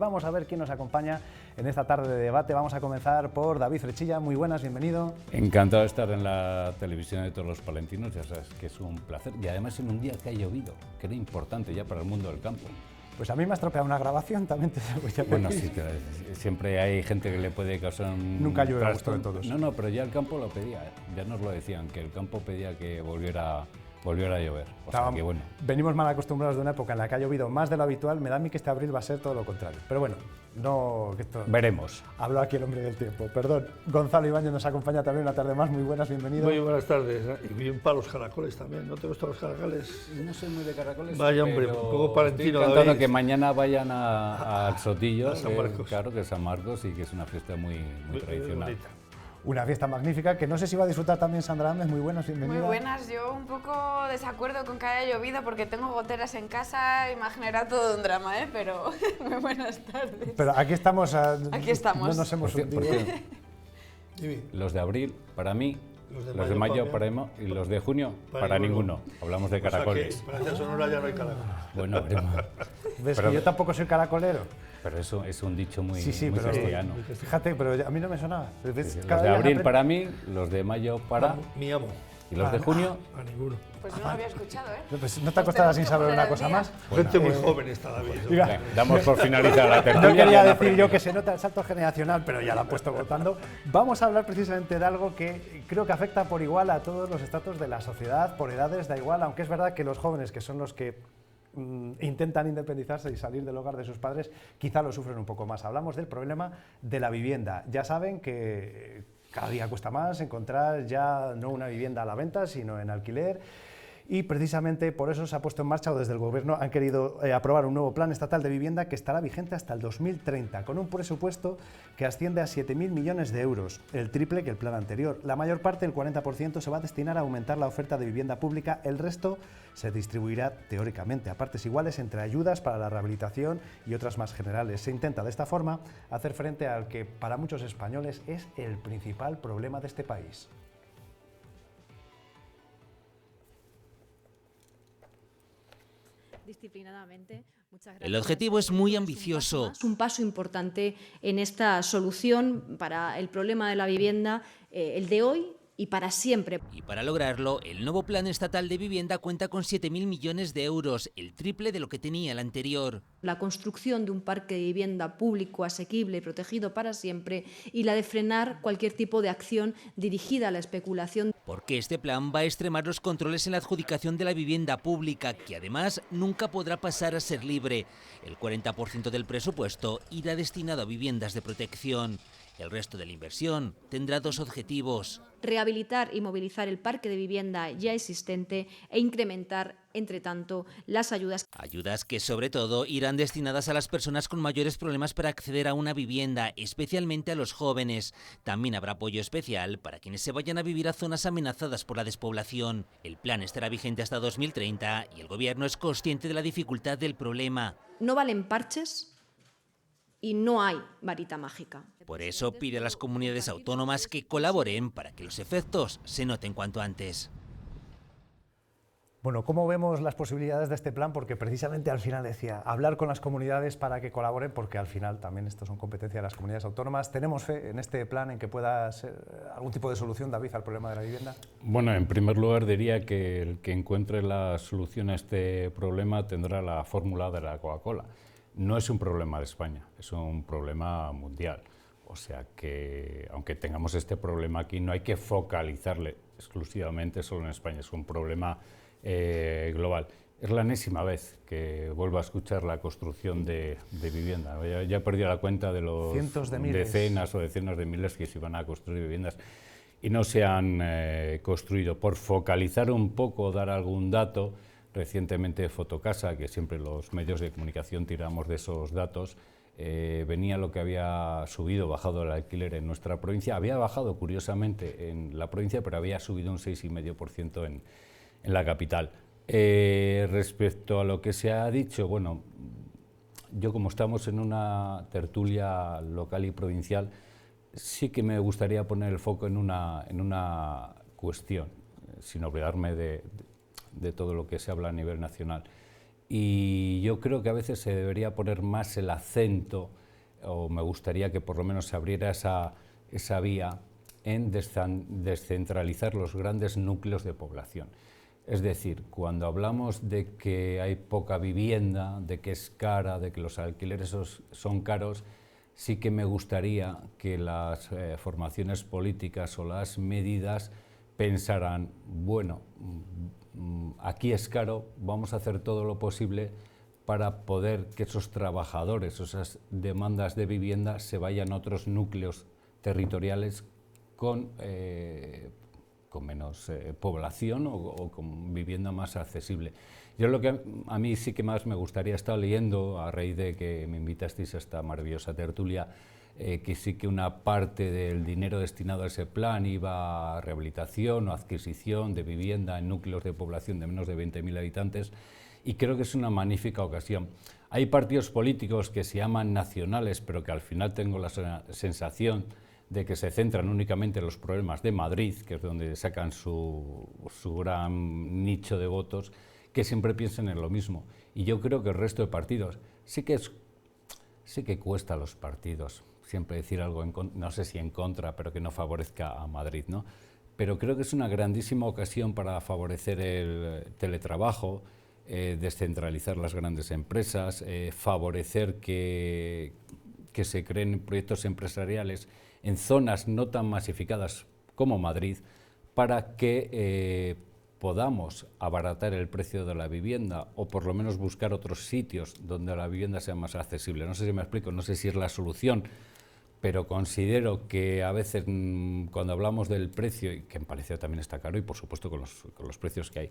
Vamos a ver quién nos acompaña en esta tarde de debate. Vamos a comenzar por David Frechilla. Muy buenas, bienvenido. Encantado de estar en la televisión de todos los palentinos, ya sabes que es un placer. Y además en un día que ha llovido, que era importante ya para el mundo del campo. Pues a mí me ha estropeado una grabación, también te voy a Bueno, sí, siempre hay gente que le puede causar un... Nunca llueve a gusto de todos. No, pero ya el campo lo pedía, ya nos lo decían, que el campo pedía que volviera a llover. O sea que bueno. Venimos mal acostumbrados de una época en la que ha llovido más de lo habitual. Me da a mí que este abril va a ser todo lo contrario. Pero bueno, no... Que esto... Veremos. Habló aquí el hombre del tiempo, perdón. Gonzalo Ibáñez nos acompaña también una tarde más. Muy buenas, bienvenido. Muy buenas tardes. Y bien para los caracoles también. ¿No te gustan los caracoles? No soy muy de caracoles. Vaya hombre, un poco palentino. Estoy encantado que mañana vayan al Sotillo, a San Marcos. Claro que es San Marcos y que es una fiesta muy tradicional. Bonita. Una fiesta magnífica que no sé si va a disfrutar también Sandra Ames. Muy buenas, bienvenida. Muy buenas, yo un poco desacuerdo con que haya llovido porque tengo goteras en casa y me ha generado todo un drama, pero muy buenas tardes. Pero aquí estamos. Aquí estamos. No nos hemos hundido. Los de abril, para mí, los de mayo para mí, y los de junio, para ninguno. Hablamos de caracoles. O sea que para Sonora ya no hay caracoles. Bueno, ¿Ves que yo tampoco soy caracolero? Pero eso es un dicho muy, muy pero castellano. Fíjate, pero a mí no me sonaba. Los de abril para mí, los de mayo para... Mi amo. ¿Y los de junio? A ninguno. Pues no lo había escuchado, Pues ¿no te acostarás sin saber una cosa más? Gente muy joven está David. Damos por finalizada la tertulia. No quería decir yo que se nota el salto generacional, pero ya lo han puesto votando. Vamos a hablar precisamente de algo que creo que afecta por igual a todos los estratos de la sociedad, por edades da igual, aunque es verdad que los jóvenes, que son los que intentan independizarse y salir del hogar de sus padres, quizá lo sufren un poco más. Hablamos del problema de la vivienda. Ya saben que cada día cuesta más encontrar ya no una vivienda a la venta, sino en alquiler. Y precisamente por eso se ha puesto en marcha, o desde el Gobierno han querido aprobar un nuevo plan estatal de vivienda que estará vigente hasta el 2030, con un presupuesto que asciende a 7.000 millones de euros, el triple que el plan anterior. La mayor parte, el 40%, se va a destinar a aumentar la oferta de vivienda pública, el resto se distribuirá teóricamente a partes iguales entre ayudas para la rehabilitación y otras más generales. Se intenta de esta forma hacer frente al que para muchos españoles es el principal problema de este país. Disciplinadamente. Muchas gracias. El objetivo es muy ambicioso. Un paso importante en esta solución para el problema de la vivienda, el de hoy y para siempre. Y para lograrlo, el nuevo Plan Estatal de Vivienda cuenta con 7.000 millones de euros, el triple de lo que tenía el anterior. La construcción de un parque de vivienda público, asequible y protegido para siempre, y la de frenar cualquier tipo de acción dirigida a la especulación. Porque este plan va a extremar los controles en la adjudicación de la vivienda pública, que además nunca podrá pasar a ser libre. El 40% del presupuesto irá destinado a viviendas de protección. El resto de la inversión tendrá dos objetivos: rehabilitar y movilizar el parque de vivienda ya existente e incrementar, entre tanto, las ayudas. Ayudas que sobre todo irán destinadas a las personas con mayores problemas para acceder a una vivienda, especialmente a los jóvenes. También habrá apoyo especial para quienes se vayan a vivir a zonas amenazadas por la despoblación. El plan estará vigente hasta 2030 y el Gobierno es consciente de la dificultad del problema. No valen parches y no hay varita mágica. Por eso pide a las comunidades autónomas que colaboren para que los efectos se noten cuanto antes. Bueno, ¿cómo vemos las posibilidades de este plan? Porque precisamente al final decía, hablar con las comunidades para que colaboren, porque al final también esto son competencia de las comunidades autónomas. ¿Tenemos fe en este plan en que pueda ser algún tipo de solución, David, al problema de la vivienda? Bueno, en primer lugar diría que el que encuentre la solución a este problema tendrá la fórmula de la Coca-Cola. No es un problema de España, es un problema mundial. O sea que, aunque tengamos este problema aquí, no hay que focalizarle exclusivamente solo en España, es un problema global. Es la enésima vez que vuelvo a escuchar la construcción de vivienda. Ya he perdido la cuenta de los decenas o decenas de miles que se iban a construir viviendas y no se han construido. Por focalizar un poco, dar algún dato, recientemente Fotocasa, que siempre los medios de comunicación tiramos de esos datos, venía lo que había subido, bajado el alquiler en nuestra provincia. Había bajado curiosamente en la provincia, pero había subido un 6,5% en la capital. Respecto a lo que se ha dicho, bueno, yo como estamos en una tertulia local y provincial, sí que me gustaría poner el foco en una cuestión, sin olvidarme de todo lo que se habla a nivel nacional. y yo creo que a veces se debería poner más el acento, o me gustaría que por lo menos se abriera esa vía en descentralizar los grandes núcleos de población. Es decir, cuando hablamos de que hay poca vivienda, de que es cara, de que los alquileres son caros, sí que me gustaría que las formaciones políticas o las medidas pensaran, bueno, aquí es caro, vamos a hacer todo lo posible para poder que esos trabajadores, esas demandas de vivienda se vayan a otros núcleos territoriales con menos población o con vivienda más accesible. Yo lo que a mí sí que más me gustaría, estar leyendo a raíz de que me invitasteis a esta maravillosa tertulia, que sí que una parte del dinero destinado a ese plan iba a rehabilitación o adquisición de vivienda en núcleos de población de menos de 20.000 habitantes, y creo que es una magnífica ocasión. Hay partidos políticos que se llaman nacionales, pero que al final tengo la sensación de que se centran únicamente en los problemas de Madrid, que es donde sacan su gran nicho de votos, que siempre piensan en lo mismo. Y yo creo que el resto de partidos sí que cuesta a los partidos siempre decir algo, no sé si en contra, pero que no favorezca a Madrid, ¿no? Pero creo que es una grandísima ocasión para favorecer el teletrabajo, descentralizar las grandes empresas, favorecer que se creen proyectos empresariales en zonas no tan masificadas como Madrid, para que podamos abaratar el precio de la vivienda, o por lo menos buscar otros sitios donde la vivienda sea más accesible. No sé si me explico, no sé si es la solución, pero considero que a veces cuando hablamos del precio, y que en Palencia también está caro, y por supuesto con los precios que hay,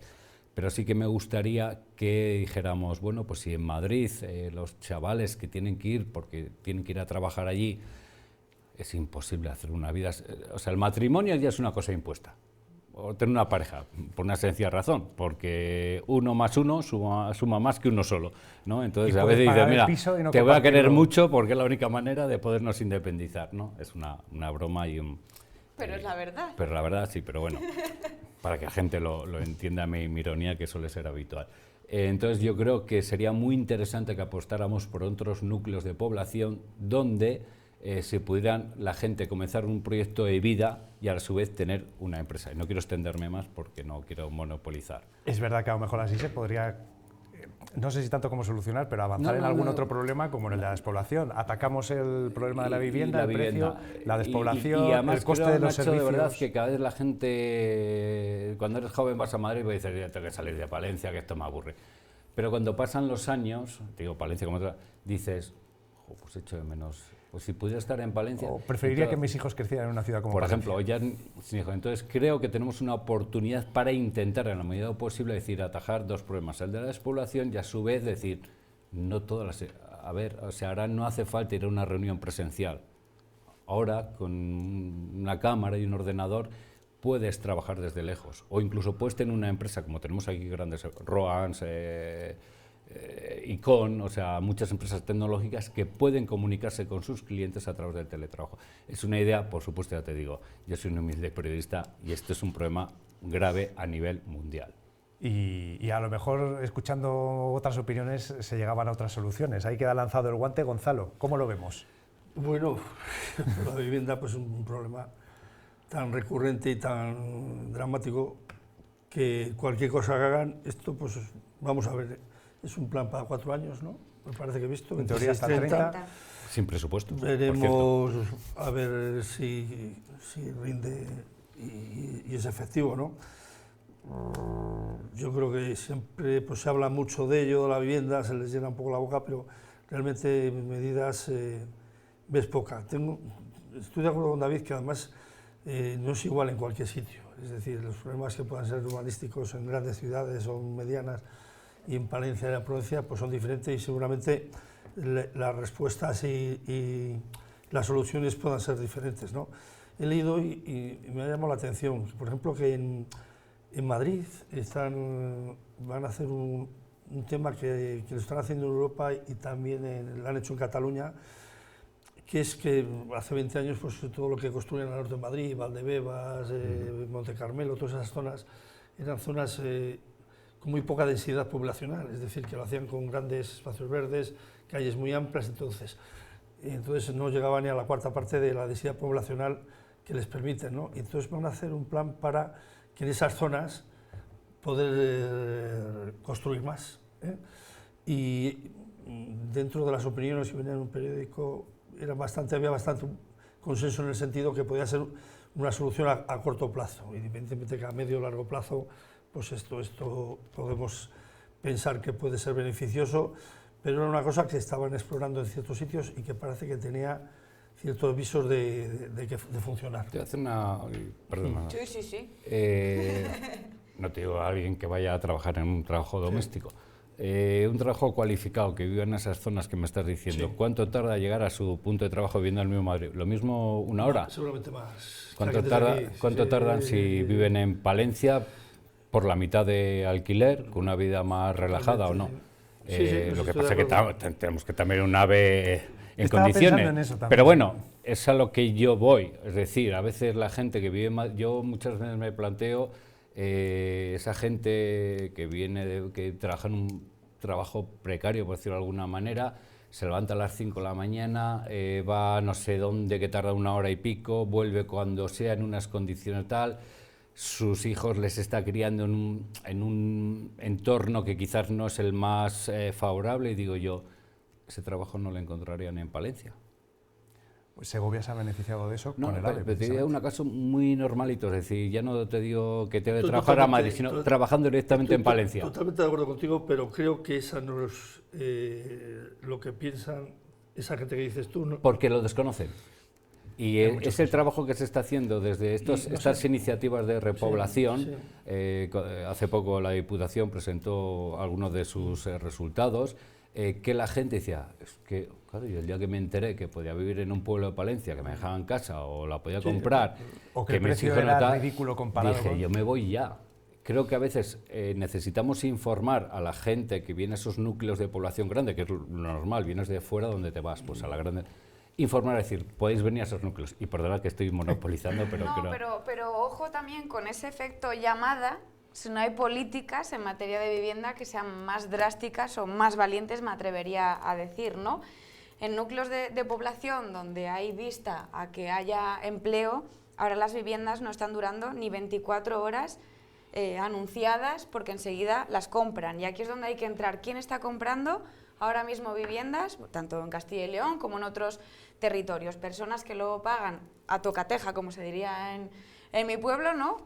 pero sí que me gustaría que dijéramos, bueno, pues si en Madrid los chavales que tienen que ir, porque tienen que ir a trabajar allí, es imposible hacer una vida, o sea, el matrimonio ya es una cosa impuesta, o tener una pareja, por una sencilla razón, porque 1 más 1 suma más que uno solo, ¿no? Entonces a veces dices, mira, no te voy a querer mucho porque es la única manera de podernos independizar, ¿no? Es una broma y un... Pero es la verdad. Pero la verdad sí, pero bueno, para que la gente lo entienda, mi ironía, que suele ser habitual. Entonces yo creo que sería muy interesante que apostáramos por otros núcleos de población donde se pudieran la gente comenzar un proyecto de vida y a su vez tener una empresa. Y no quiero extenderme más porque no quiero monopolizar. Es verdad que a lo mejor así se podría, no sé si tanto como solucionar, pero avanzar en algún otro problema como en el de la despoblación. Atacamos el problema de la vivienda, el precio, la despoblación, y además el coste de los servicios. De verdad que cada vez la gente, cuando eres joven vas a Madrid y dices, ya tengo que salir de Palencia, que esto me aburre. Pero cuando pasan los años, digo Palencia como otra, dices, pues echo de menos... Pues si pudiera estar en Palencia... O preferiría que mis hijos crecieran en una ciudad como Palencia. Por ejemplo, ya sin hijos. Entonces creo que tenemos una oportunidad para intentar, en la medida de lo posible, decir, atajar dos problemas. El de la despoblación y a su vez decir, no todas las... A ver, o sea, ahora no hace falta ir a una reunión presencial. Ahora, con una cámara y un ordenador, puedes trabajar desde lejos. O incluso puedes tener una empresa, como tenemos aquí grandes, Roans, Icon, o sea, muchas empresas tecnológicas que pueden comunicarse con sus clientes a través del teletrabajo. Es una idea, por supuesto, ya te digo, yo soy un humilde periodista y esto es un problema grave a nivel mundial. Y a lo mejor, escuchando otras opiniones, se llegaban a otras soluciones. Ahí queda lanzado el guante. Gonzalo, ¿cómo lo vemos? Bueno, la vivienda pues, es un problema tan recurrente y tan dramático que cualquier cosa que hagan, esto pues vamos a ver. Es un plan para 4 años, ¿no? Me parece que he visto. En teoría hasta 30. Sin presupuesto. Veremos a ver si rinde y es efectivo, ¿no? Yo creo que siempre pues, se habla mucho de ello, de la vivienda, se les llena un poco la boca, pero realmente medidas ves poca. Estoy de acuerdo con David que además no es igual en cualquier sitio. Es decir, los problemas que puedan ser urbanísticos en grandes ciudades o medianas y en Palencia y en la provincia pues son diferentes y seguramente las respuestas y las soluciones puedan ser diferentes, ¿no? He leído y me ha llamado la atención, por ejemplo, que en Madrid van a hacer un tema que lo están haciendo en Europa y también lo han hecho en Cataluña, que es que hace 20 años pues, todo lo que construyen al norte de Madrid, Valdebebas, Monte Carmelo, todas esas zonas, eran zonas con muy poca densidad poblacional, es decir, que lo hacían con grandes espacios verdes, calles muy amplias, entonces no llegaba ni a la cuarta parte de la densidad poblacional que les permite, ¿no? Y entonces van a hacer un plan para que en esas zonas poder construir más, ¿eh? Y dentro de las opiniones que venían en un periódico había bastante consenso en el sentido que podía ser una solución a corto plazo, independientemente que a medio o largo plazo pues esto podemos pensar que puede ser beneficioso, pero era una cosa que estaban explorando en ciertos sitios y que parece que tenía ciertos visos de funcionar. Te hace una... Perdona. Sí. No te digo a alguien que vaya a trabajar en un trabajo doméstico. Un trabajo cualificado, que viva en esas zonas que me estás diciendo, Sí. ¿cuánto tarda a llegar a su punto de trabajo viviendo en el mismo Madrid? ¿Lo mismo una hora? No, seguramente más. ¿Cuánto tardan si viven en Palencia por la mitad de alquiler, con una vida más relajada o no? Sí, pues Lo que estoy pasa de es que acuerdo. tenemos que también un ave en Estaba condiciones. pensando en eso también. Pero bueno, es a lo que yo voy. Es decir, a veces la gente que vive más... Yo muchas veces me planteo esa gente que trabaja en un trabajo precario, por decirlo de alguna manera, se levanta a las 5 de la mañana, va no sé dónde, que tarda una hora y pico, vuelve cuando sea en unas condiciones tal, sus hijos les está criando en un entorno que quizás no es el más favorable, y digo yo, ese trabajo no lo encontrarían en Palencia. Pues Segovia se ha beneficiado de eso No, con el AVE. pero te digo un caso muy normalito, es decir, ya no te digo que te debe trabajar a Totalmente, Madrid, sino trabajando directamente en Palencia. Totalmente de acuerdo contigo, pero creo que esa no es lo que piensan esa gente que dices tú, ¿no? Porque lo desconocen. Y es el trabajo que se está haciendo desde estas iniciativas de repoblación. Sí. Hace poco la Diputación presentó algunos de sus resultados, que la gente decía, es que, claro, yo el día que me enteré que podía vivir en un pueblo de Palencia, que me dejaban casa o la podía comprar, o que el mis precio hijos no era tal, ridículo comparado dije, con... yo me voy ya. Creo que a veces necesitamos informar a la gente que viene a esos núcleos de población grande, que es lo normal, vienes de fuera, donde te vas, pues a la grande. Informar, decir, podéis venir a esos núcleos. Y perdona que estoy monopolizando, pero No, creo... pero ojo también con ese efecto llamada, si no hay políticas en materia de vivienda que sean más drásticas o más valientes, me atrevería a decir, ¿no? En núcleos de población donde hay vista a que haya empleo, ahora las viviendas no están durando ni 24 horas anunciadas, porque enseguida las compran. Y aquí es donde hay que entrar. ¿Quién está comprando ahora mismo viviendas, tanto en Castilla y León como en otros territorios? Personas que lo pagan a tocateja, como se diría en mi pueblo, ¿no?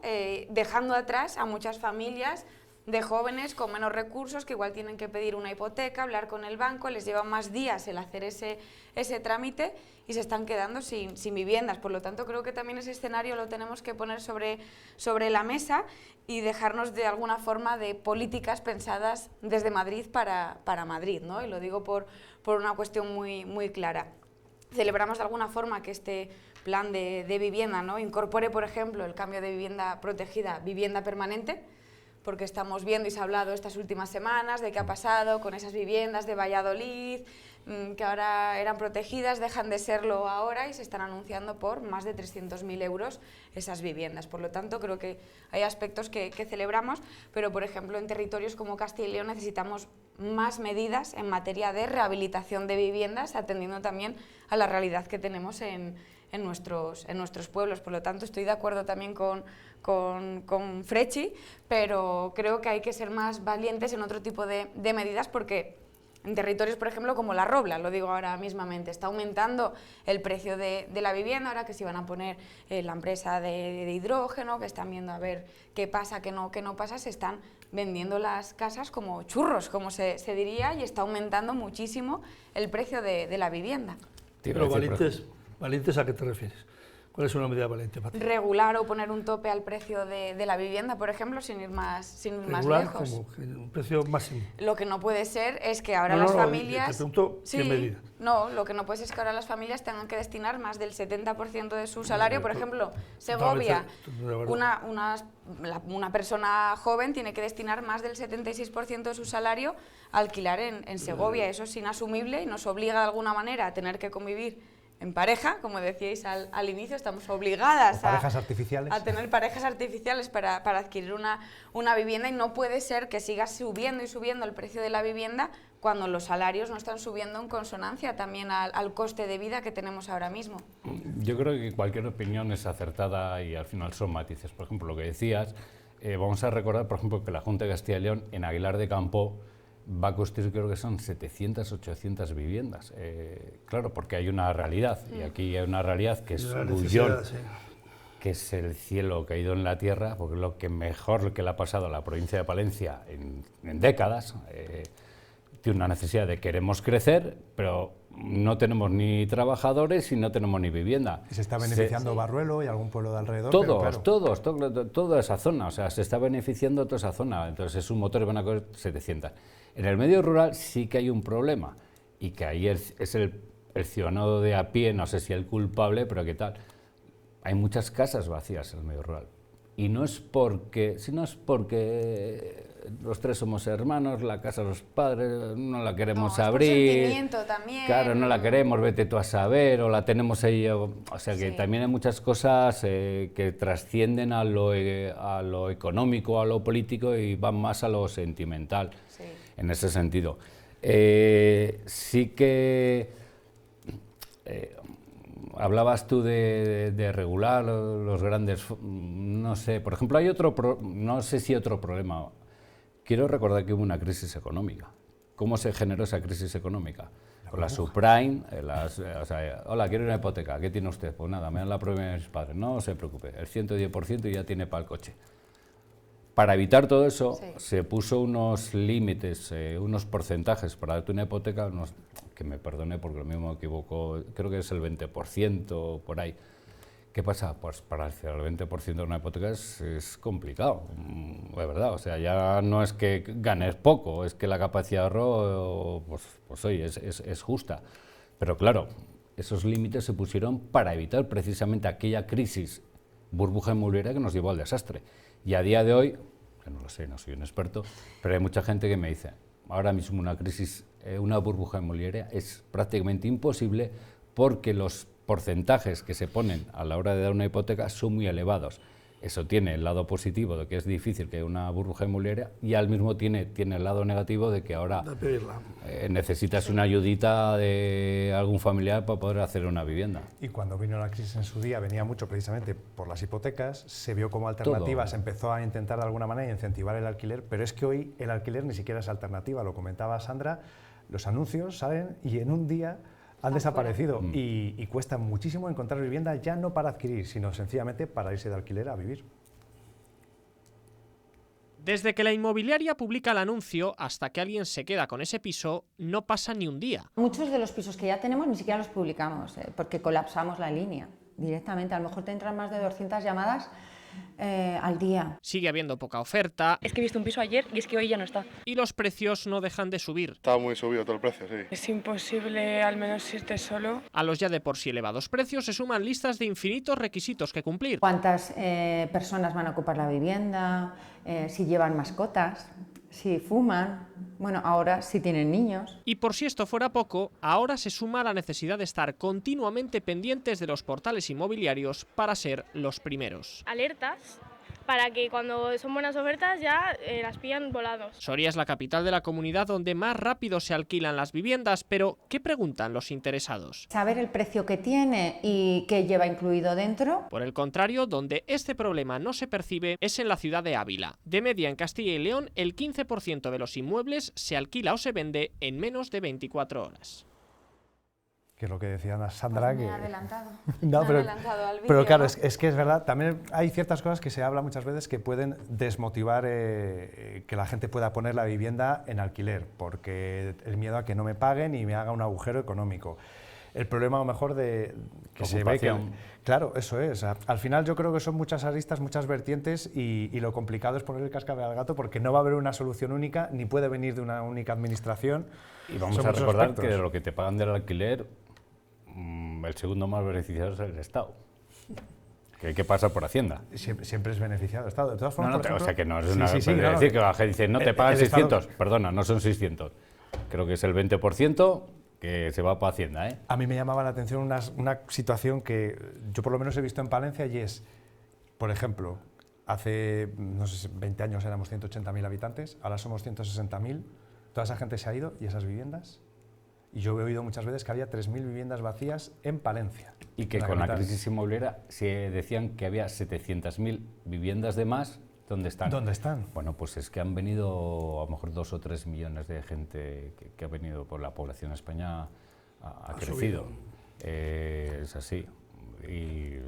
Dejando atrás a muchas familias de jóvenes con menos recursos, que igual tienen que pedir una hipoteca, hablar con el banco, les lleva más días el hacer ese trámite y se están quedando sin viviendas. Por lo tanto, creo que también ese escenario lo tenemos que poner sobre la mesa y dejarnos de alguna forma de políticas pensadas desde Madrid para Madrid, ¿no? Y lo digo por una cuestión muy clara. Celebramos de alguna forma que este plan de vivienda, ¿no?, incorpore, por ejemplo, el cambio de vivienda protegida, vivienda permanente, porque estamos viendo y se ha hablado estas últimas semanas de qué ha pasado con esas viviendas de Valladolid, que ahora eran protegidas, dejan de serlo ahora y se están anunciando por más de 300.000 euros esas viviendas. Por lo tanto, creo que hay aspectos que celebramos, pero, por ejemplo, en territorios como Castilla y León necesitamos más medidas en materia de rehabilitación de viviendas, atendiendo también a la realidad que tenemos en nuestros pueblos. Por lo tanto, estoy de acuerdo también con Frechi, pero creo que hay que ser más valientes en otro tipo de medidas, porque en territorios, por ejemplo, como La Robla, lo digo ahora mismamente, está aumentando el precio de la vivienda, ahora que se iban a poner la empresa de hidrógeno, que están viendo a ver qué pasa, qué no pasa, se están vendiendo las casas como churros, como se diría, y está aumentando muchísimo el precio de la vivienda. Pero valientes, ¿a qué te refieres? ¿Cuál es una medida valiente, Patricia? Regular o poner un tope al precio de la vivienda, por ejemplo, sin ir más Regular, lejos. como un precio máximo. Lo que no puede ser es que ahora las familias... Te pregunto, ¿qué medida? No, lo que no puede ser es que ahora las familias tengan que destinar más del 70% de su salario. Por ejemplo, Segovia, una persona joven tiene que destinar más del 76% de su salario a alquilar en Segovia. Eso es inasumible y nos obliga de alguna manera a tener que convivir pareja, como decíais al inicio, estamos obligadas parejas artificiales. a tener parejas artificiales para adquirir una vivienda, y no puede ser que siga subiendo y subiendo el precio de la vivienda cuando los salarios no están subiendo en consonancia también al coste de vida que tenemos ahora mismo. Yo creo que cualquier opinión es acertada y al final son matices. Por ejemplo, lo que decías, vamos a recordar, por ejemplo, que la Junta de Castilla y León en Aguilar de Campo va a construir, creo que son 700, 800 viviendas. Claro, porque hay una realidad, y aquí hay una realidad que es Bullón, que es el cielo caído en la tierra, porque es lo que mejor que le ha pasado a la provincia de Palencia en décadas. Tiene una necesidad de queremos crecer, pero no tenemos ni trabajadores y no tenemos ni vivienda. Y se está beneficiando Barruelo y algún pueblo de alrededor. Toda esa zona, o sea, se está beneficiando toda esa zona, entonces es un motor y van a coger 700. En el medio rural sí que hay un problema, y que ahí es el ciudadano de a pie, no sé si el culpable, pero ¿qué tal? Hay muchas casas vacías en el medio rural. Y no es porque, sino es porque los tres somos hermanos, la casa de los padres no la queremos abrir. Es por sentimiento también. Claro, no la queremos, vete tú a saber, o la tenemos ahí. O sea que también hay muchas cosas que trascienden a lo económico, a lo político, y van más a lo sentimental, en ese sentido. Sí que... hablabas tú de regular los grandes, no sé, por ejemplo, hay no sé si otro problema. Quiero recordar que hubo una crisis económica. ¿Cómo se generó esa crisis económica? Con la subprime, o sea, hola, quiero una hipoteca, ¿qué tiene usted? Pues nada, me dan la propiedad de mis padres, no se preocupe, el 110% ya tiene para el coche. Para evitar todo eso, se puso unos límites, unos porcentajes para darte una hipoteca, que me perdone porque lo mismo me equivoco, creo que es el 20% por ahí. ¿Qué pasa? Pues para hacer el 20% de una hipoteca es complicado, de verdad. O sea, ya no es que ganes poco, es que la capacidad de ahorro, pues oye, es justa. Pero claro, esos límites se pusieron para evitar precisamente aquella crisis burbuja inmobiliaria que nos llevó al desastre. Y a día de hoy, que no lo sé, no soy un experto, pero hay mucha gente que me dice, ahora mismo una crisis, una burbuja inmobiliaria es prácticamente imposible porque los porcentajes que se ponen a la hora de dar una hipoteca son muy elevados. Eso tiene el lado positivo de que es difícil que haya una burbuja inmobiliaria, y al mismo tiene el lado negativo de que ahora necesitas una ayudita de algún familiar para poder hacer una vivienda. Y cuando vino la crisis en su día venía mucho precisamente por las hipotecas, se vio como alternativa, se empezó a intentar de alguna manera incentivar el alquiler, pero es que hoy el alquiler ni siquiera es alternativa, lo comentaba Sandra, los anuncios salen y en un día han desaparecido y cuesta muchísimo encontrar vivienda, ya no para adquirir, sino sencillamente para irse de alquiler a vivir. Desde que la inmobiliaria publica el anuncio hasta que alguien se queda con ese piso, no pasa ni un día. Muchos de los pisos que ya tenemos ni siquiera los publicamos, porque colapsamos la línea directamente. A lo mejor te entran más de 200 llamadas al día. Sigue habiendo poca oferta. Es que he visto un piso ayer y es que hoy ya no está. Y los precios no dejan de subir. Está muy subido todo el precio, sí. Es imposible, al menos si estés solo. A los ya de por sí elevados precios se suman listas de infinitos requisitos que cumplir. ¿Cuántas personas van a ocupar la vivienda? Si llevan mascotas, si fuman, bueno, ahora si tienen niños. Y por si esto fuera poco, ahora se suma la necesidad de estar continuamente pendientes de los portales inmobiliarios para ser los primeros. Alertas para que cuando son buenas ofertas ya las pillan volados. Soria es la capital de la comunidad donde más rápido se alquilan las viviendas, pero ¿qué preguntan los interesados? Saber el precio que tiene y qué lleva incluido dentro. Por el contrario, donde este problema no se percibe es en la ciudad de Ávila. De media en Castilla y León, el 15% de los inmuebles se alquila o se vende en menos de 24 horas. Que es lo que decía Sandra. Pues me que... ha adelantado. No, me ha adelantado al vídeo, pero claro, ¿no? es que es verdad, también hay ciertas cosas que se habla muchas veces que pueden desmotivar que la gente pueda poner la vivienda en alquiler, porque el miedo a que no me paguen y me haga un agujero económico. El problema a lo mejor de que se ve que... Claro, eso es. Al final yo creo que son muchas aristas, muchas vertientes y lo complicado es poner el cascabel al gato porque no va a haber una solución única ni puede venir de una única administración. Y vamos a recordar que de lo que te pagan del alquiler, el segundo más beneficiado es el Estado. Que hay que pasar por Hacienda. Siempre es beneficiado el Estado. De todas formas, no, por ejemplo, o sea que no es una... Sí, decir que la gente dice, no te pagan 600. Estado... Perdona, no son 600. Creo que es el 20%, que se va para Hacienda, ¿eh? A mí me llamaba la atención una situación que yo por lo menos he visto en Palencia y es, por ejemplo, hace, no sé, 20 años éramos 180.000 habitantes, ahora somos 160.000, toda esa gente se ha ido y esas viviendas, y yo he oído muchas veces que había 3.000 viviendas vacías en Palencia. Y que con la crisis inmobiliaria se decían que había 700.000 viviendas de más. ¿Dónde están? ¿Dónde están? Bueno, pues es que han venido a lo mejor 2 o 3 millones de gente que ha venido por la población de España, ha crecido. Es así. Y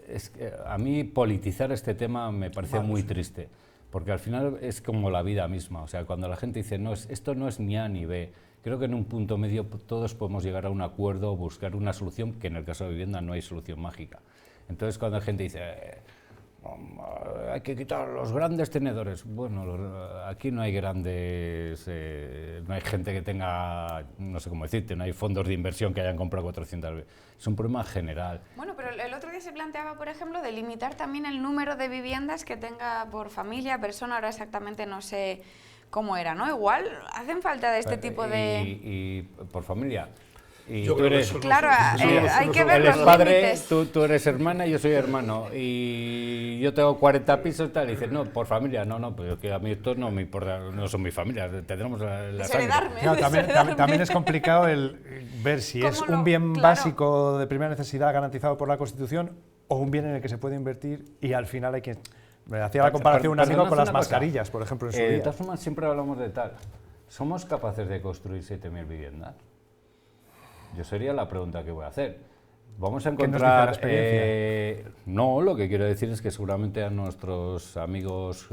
es que a mí politizar este tema me parece muy triste, porque al final es como la vida misma. O sea, cuando la gente dice, no, esto no es ni A ni B, creo que en un punto medio todos podemos llegar a un acuerdo, buscar una solución, que en el caso de vivienda no hay solución mágica. Entonces cuando la gente dice, hay que quitar los grandes tenedores. Bueno, aquí no hay grandes, no hay gente que tenga, no sé cómo decirte, no hay fondos de inversión que hayan comprado 400. Es un problema general. Bueno, pero el otro día se planteaba, por ejemplo, de limitar también el número de viviendas que tenga por familia, persona, ahora exactamente no sé cómo era, ¿no? Igual hacen falta de este tipo de... Y por familia. Y yo tú eres, claro, hay que ver él los es padre, límites. tú eres hermana y yo soy hermano. Y yo tengo 40 pisos y tal. Y dices, no, por familia. No, pero que a mí esto no me importa, no son mi familia. Tendremos la sangre. Claro, también es complicado el ver si es un bien básico de primera necesidad garantizado por la Constitución o un bien en el que se puede invertir y al final hay que... Me hacía la comparación un amigo con las mascarillas, por ejemplo, en su día. De todas formas, siempre hablamos de tal. ¿Somos capaces de construir 7.000 viviendas? Yo sería la pregunta que voy a hacer. Vamos a encontrar... ¿Qué nos dice la experiencia? No, lo que quiero decir es que seguramente a nuestros amigos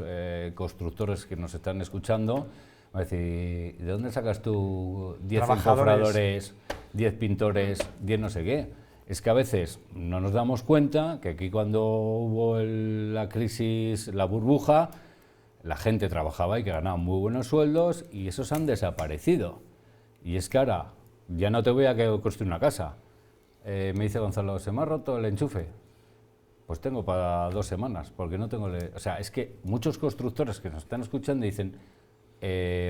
constructores que nos están escuchando van a decir, ¿de dónde sacas tú 10 encofradores, 10 pintores, 10 no sé qué? Es que a veces no nos damos cuenta que aquí cuando hubo la crisis, la burbuja, la gente trabajaba y que ganaba muy buenos sueldos y esos han desaparecido. Y es que ahora ya no te voy a construir una casa. Me dice Gonzalo, ¿se me ha roto el enchufe? Pues tengo para 2 semanas, porque no tengo... O sea, es que muchos constructores que nos están escuchando dicen,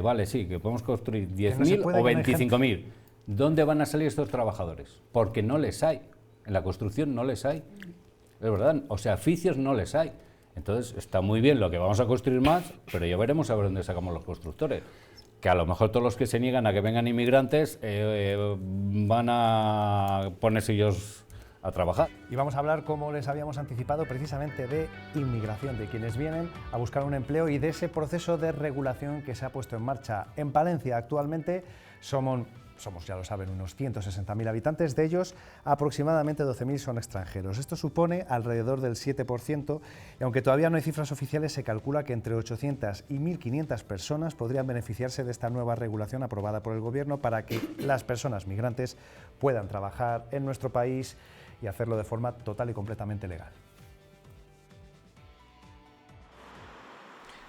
vale, sí, que podemos construir 10.000 o 25.000. ¿Dónde van a salir estos trabajadores? Porque no les hay. En la construcción no les hay. Es verdad, o sea, oficios no les hay. Entonces, está muy bien lo que vamos a construir más, pero ya veremos a ver dónde sacamos los constructores. Que a lo mejor todos los que se niegan a que vengan inmigrantes van a ponerse ellos a trabajar. Y vamos a hablar, como les habíamos anticipado, precisamente de inmigración, de quienes vienen a buscar un empleo y de ese proceso de regulación que se ha puesto en marcha. En Palencia actualmente somos, ya lo saben, unos 160.000 habitantes, de ellos aproximadamente 12.000 son extranjeros. Esto supone alrededor del 7% y aunque todavía no hay cifras oficiales, se calcula que entre 800 y 1.500 personas podrían beneficiarse de esta nueva regulación aprobada por el Gobierno para que las personas migrantes puedan trabajar en nuestro país y hacerlo de forma total y completamente legal.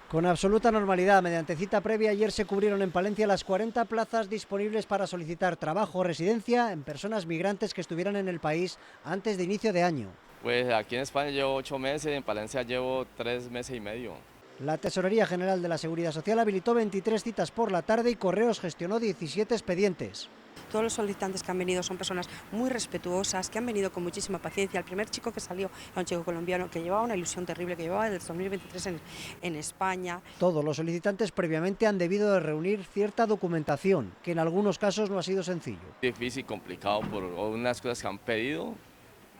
Con absoluta normalidad, mediante cita previa, ayer se cubrieron en Palencia las 40 plazas disponibles para solicitar trabajo o residencia en personas migrantes que estuvieran en el país antes de inicio de año. Pues aquí en España llevo 8 meses, en Palencia llevo 3 meses y medio. La Tesorería General de la Seguridad Social habilitó 23 citas por la tarde y Correos gestionó 17 expedientes. Todos los solicitantes que han venido son personas muy respetuosas, que han venido con muchísima paciencia. El primer chico que salió era un chico colombiano que llevaba una ilusión terrible, que llevaba desde 2023 en España. Todos los solicitantes previamente han debido de reunir cierta documentación, que en algunos casos no ha sido sencillo. Difícil, complicado por unas cosas que han pedido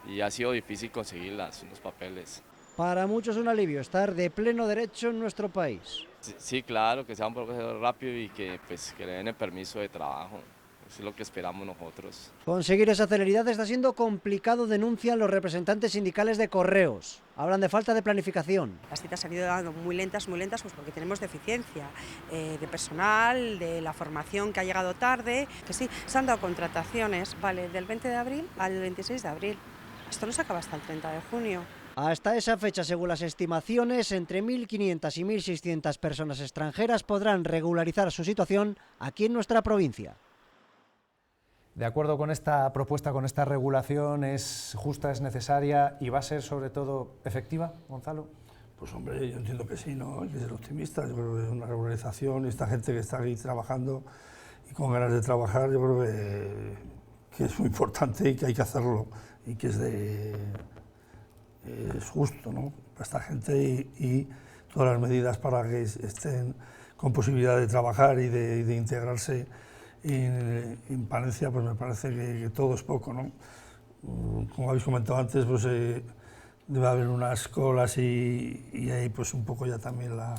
y ha sido difícil conseguirlas, unos papeles. Para muchos es un alivio estar de pleno derecho en nuestro país. Sí, claro, que sea un proceso rápido y que le den el permiso de trabajo. Eso es lo que esperamos nosotros. Conseguir esa celeridad está siendo complicado, denuncian los representantes sindicales de Correos. Hablan de falta de planificación. Las citas se han ido dando muy lentas, pues porque tenemos deficiencia de personal, de la formación que ha llegado tarde. Que sí, se han dado contrataciones, vale, del 20 de abril al 26 de abril. Esto no se acaba hasta el 30 de junio. Hasta esa fecha, según las estimaciones, entre 1.500 y 1.600 personas extranjeras podrán regularizar su situación aquí en nuestra provincia. De acuerdo con esta propuesta, con esta regulación, ¿es justa, es necesaria y va a ser sobre todo efectiva, Gonzalo? Pues hombre, yo entiendo que sí, ¿no? Hay que ser optimista. Yo creo que es una regularización y esta gente que está ahí trabajando y con ganas de trabajar, yo creo que es muy importante y que hay que hacerlo y que es justo, ¿no?, para esta gente y todas las medidas para que estén con posibilidad de trabajar y de integrarse en Palencia, pues me parece que todo es poco, ¿no? Como habéis comentado antes, pues debe haber unas colas y ahí pues un poco ya también la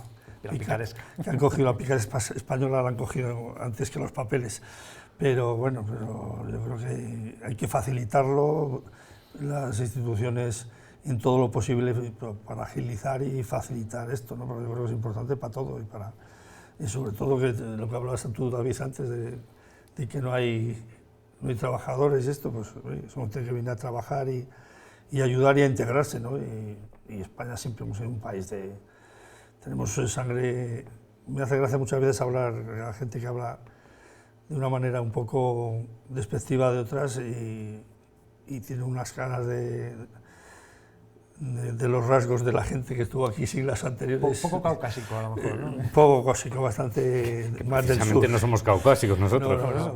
picaresca. Que han cogido la picaresca española, la han cogido antes que los papeles. Pero bueno, yo creo que hay que facilitarlo, las instituciones en todo lo posible para agilizar y facilitar esto, ¿no? Porque yo creo que es importante para todo y sobre todo que lo que hablabas tú, David, antes de que no hay trabajadores y esto, pues son gente que viene a trabajar y ayudar y a integrarse, ¿no? Y España siempre hemos sido un país tenemos sangre. Me hace gracia muchas veces hablar a gente que habla de una manera un poco despectiva de otras y tiene unas caras de los rasgos de la gente que estuvo aquí siglos anteriores. Un poco caucásico, a lo mejor, ¿no? Un poco caucásico, bastante más del sur. No somos caucásicos nosotros.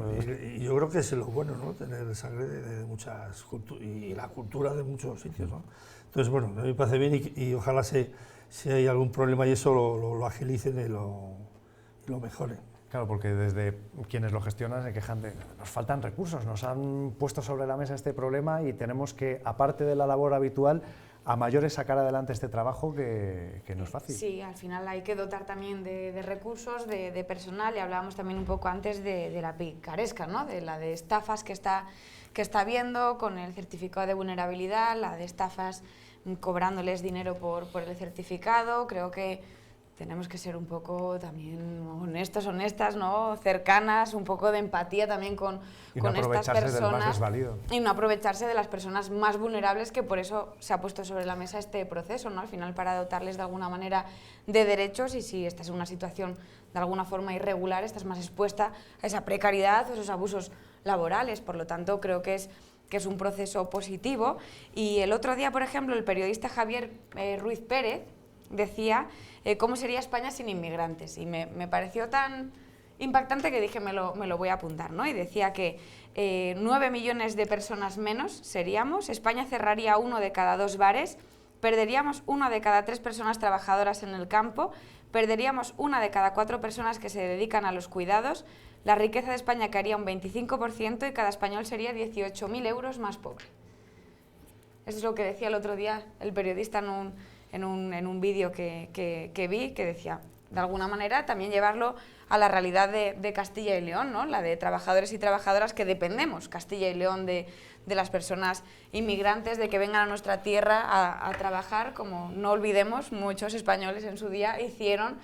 Y yo creo que es lo bueno, ¿no?, tener sangre de muchas culturas y la cultura de muchos sitios, ¿no? Entonces, bueno, a mí me parece bien y ojalá si hay algún problema y eso lo agilicen y lo mejoren. Claro, porque desde quienes lo gestionan se quejan de nos faltan recursos, nos han puesto sobre la mesa este problema y tenemos que, aparte de la labor habitual, a mayores sacar adelante este trabajo que no es fácil. Sí, al final hay que dotar también de recursos, de personal, y hablábamos también un poco antes de la picaresca, ¿no?, de la de estafas que está habiendo con el certificado de vulnerabilidad, la de estafas cobrándoles dinero por el certificado. Creo que tenemos que ser un poco también honestos, honestas, ¿no?, cercanas, un poco de empatía también con estas personas y no aprovecharse de las personas más vulnerables, que por eso se ha puesto sobre la mesa este proceso, ¿no?, al final para dotarles de alguna manera de derechos, y si estás en una situación de alguna forma irregular estás más expuesta a esa precariedad o esos abusos laborales. Por lo tanto, creo que es un proceso positivo. Y el otro día, por ejemplo, el periodista Javier Ruiz Pérez decía cómo sería España sin inmigrantes, y me pareció tan impactante que dije me lo voy a apuntar, ¿no? Y decía que 9 millones de personas menos seríamos, España cerraría 1 de cada 2 bares, perderíamos 1 de cada 3 personas trabajadoras en el campo, perderíamos 1 de cada 4 personas que se dedican a los cuidados, la riqueza de España caería un 25% y cada español sería 18.000 euros más pobre. Eso es lo que decía el otro día el periodista en un vídeo que vi, que decía, de alguna manera, también llevarlo a la realidad de Castilla y León, ¿no?, la de trabajadores y trabajadoras que dependemos, Castilla y León, de las personas inmigrantes, de que vengan a nuestra tierra a trabajar, como no olvidemos, muchos españoles en su día hicieron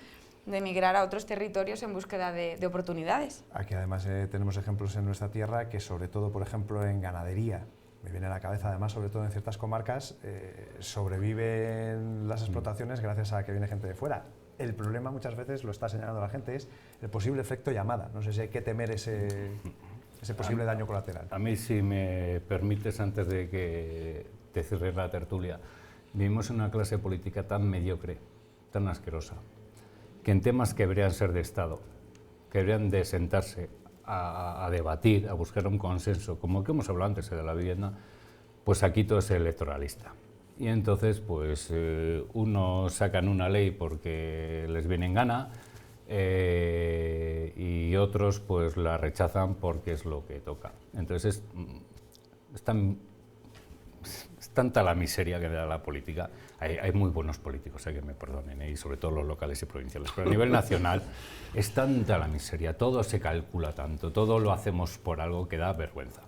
de emigrar a otros territorios en búsqueda de oportunidades. Aquí además tenemos ejemplos en nuestra tierra que, sobre todo, por ejemplo, en ganadería, me viene a la cabeza, además, sobre todo en ciertas comarcas, sobreviven las explotaciones gracias a que viene gente de fuera. El problema, muchas veces, lo está señalando la gente, es el posible efecto llamada. No sé si hay que temer ese posible daño colateral. A mí, si me permites, antes de que te cierres la tertulia, vivimos en una clase política tan mediocre, tan asquerosa, que en temas que deberían ser de Estado, que deberían de sentarse a debatir, a buscar un consenso, como el que hemos hablado antes de la vivienda, pues aquí todo es electoralista. Y entonces, pues, unos sacan una ley porque les viene en gana y otros, pues, la rechazan porque es lo que toca. Entonces, es tanta la miseria que da la política. Hay muy buenos políticos, que me perdonen, y sobre todo los locales y provinciales, pero a nivel nacional es tanta la miseria, todo se calcula tanto, todo lo hacemos por algo que da vergüenza.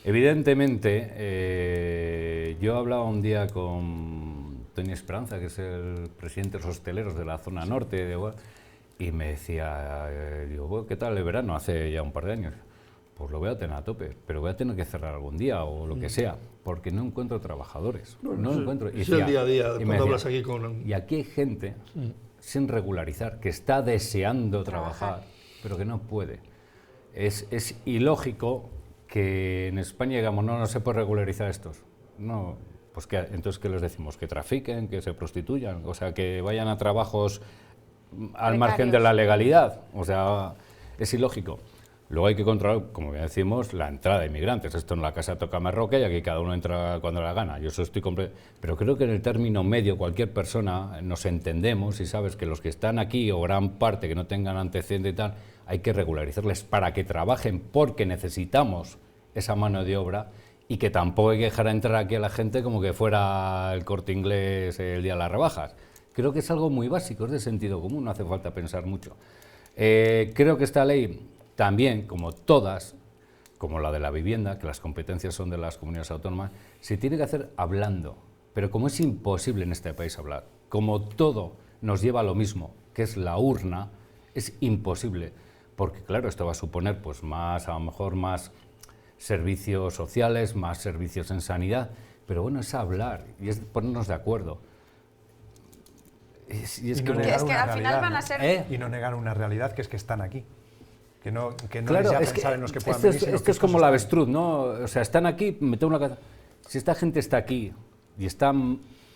Evidentemente, yo hablaba un día con Tony Esperanza, que es el presidente de los hosteleros de la zona norte, y me decía, digo, ¿qué tal el verano? Hace ya un par de años. Pues lo voy a tener a tope, pero voy a tener que cerrar algún día o lo que sea, porque no encuentro trabajadores. No encuentro. Es el día a día, cuando hablas aquí Y aquí hay gente sin regularizar, que está deseando trabajar, pero que no puede. Es ilógico que en España digamos, no se puede regularizar estos. No, pues entonces, ¿qué les decimos? Que trafiquen, que se prostituyan, o sea, que vayan a trabajos al margen de la legalidad. O sea, es ilógico. Luego hay que controlar, como bien decimos, la entrada de inmigrantes. Esto en la casa toca Marroque y aquí cada uno entra cuando le da gana. Yo eso estoy pero creo que en el término medio cualquier persona nos entendemos y sabes que los que están aquí o gran parte que no tengan antecedentes y tal, hay que regularizarles para que trabajen porque necesitamos esa mano de obra y que tampoco hay que dejar entrar aquí a la gente como que fuera el Corte Inglés el día de las rebajas. Creo que es algo muy básico, es de sentido común, no hace falta pensar mucho. Creo que esta ley también, como todas, como la de la vivienda, que las competencias son de las comunidades autónomas, se tiene que hacer hablando. Pero como es imposible en este país hablar, como todo nos lleva a lo mismo, que es la urna, es imposible. Porque claro, esto va a suponer pues más, a lo mejor más servicios sociales, más servicios en sanidad, pero bueno, es hablar y es ponernos de acuerdo. Y es que al final van a ser... Y no negar una realidad, que es que están aquí. Que no claro, es pensar en los que puedan venir, esto es como la avestruz, ¿no? O sea, están aquí, me tengo una casa. Si esta gente está aquí y está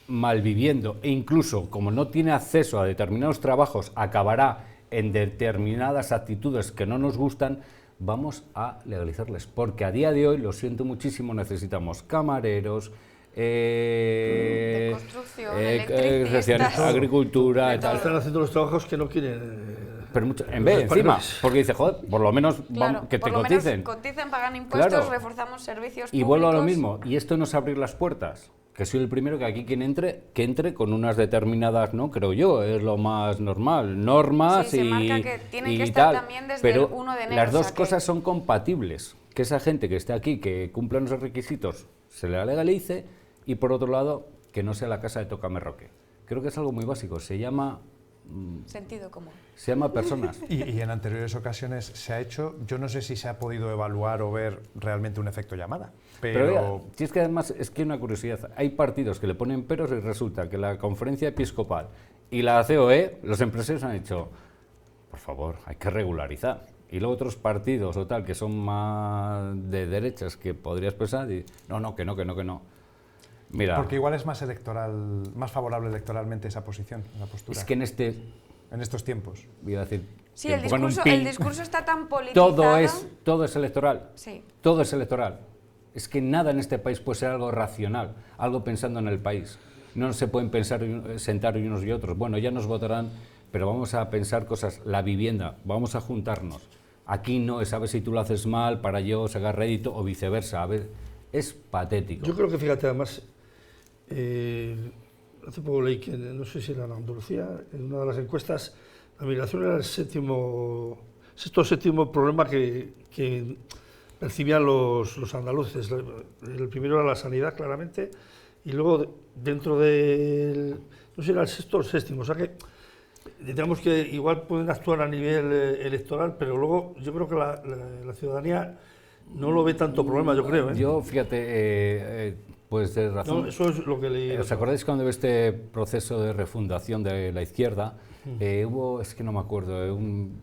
mal viviendo, e incluso como no tiene acceso a determinados trabajos, acabará en determinadas actitudes que no nos gustan, vamos a legalizarles. Porque a día de hoy, lo siento muchísimo, necesitamos camareros, de construcción, electricistas, agricultura, tal. Están haciendo los trabajos que no quieren. Pero en vez encima, porque dice, joder, por lo menos claro, que te por coticen. Lo menos coticen, pagan impuestos, claro. Reforzamos servicios y públicos. Vuelvo a lo mismo, y esto no es abrir las puertas, que soy el primero que aquí quien entre, que entre con unas determinadas, no creo yo, es lo más normal, normas sí, se marca que tienen que estar también desde pero el 1 de enero. Las dos cosas son compatibles, que esa gente que esté aquí, que cumpla esos requisitos, se la legalice, y por otro lado, que no sea la casa de Tocamerroque. Creo que es algo muy básico, se llama... Sentido común. Se llama personas. Y en anteriores ocasiones se ha hecho, yo no sé si se ha podido evaluar o ver realmente un efecto llamada, pero si es que además, es que una curiosidad, hay partidos que le ponen peros y resulta que la Conferencia Episcopal y la COE, los empresarios han dicho, por favor, hay que regularizar. Y luego otros partidos o tal, que son más de derechas, que podrías pensar, y no. Mira, porque igual es más electoral, más favorable electoralmente esa posición, la postura. Es que en estos tiempos. Voy a decir, sí, el discurso está tan politizado. Todo es electoral. Sí. Todo es electoral. Es que nada en este país puede ser algo racional, algo pensando en el país. No se pueden sentar unos y otros. Bueno, ya nos votarán, pero vamos a pensar cosas. La vivienda, vamos a juntarnos. Aquí no es a ver si tú lo haces mal para yo sacar rédito o viceversa. A ver, es patético. Yo creo que, fíjate, además, hace poco leí que, no sé si era en Andalucía, en una de las encuestas, la migración era el sexto o séptimo problema que percibían los andaluces. El primero era la sanidad, claramente, y luego dentro del, no sé si era el sexto o el séptimo, o sea que digamos que igual pueden actuar a nivel electoral, pero luego yo creo que la ciudadanía no lo ve tanto problema, yo creo. Yo, fíjate, puedes tener razón. No, eso es lo que leí. ¿Os acordáis cuando hubo este proceso de refundación de la izquierda? Hubo, es que no me acuerdo,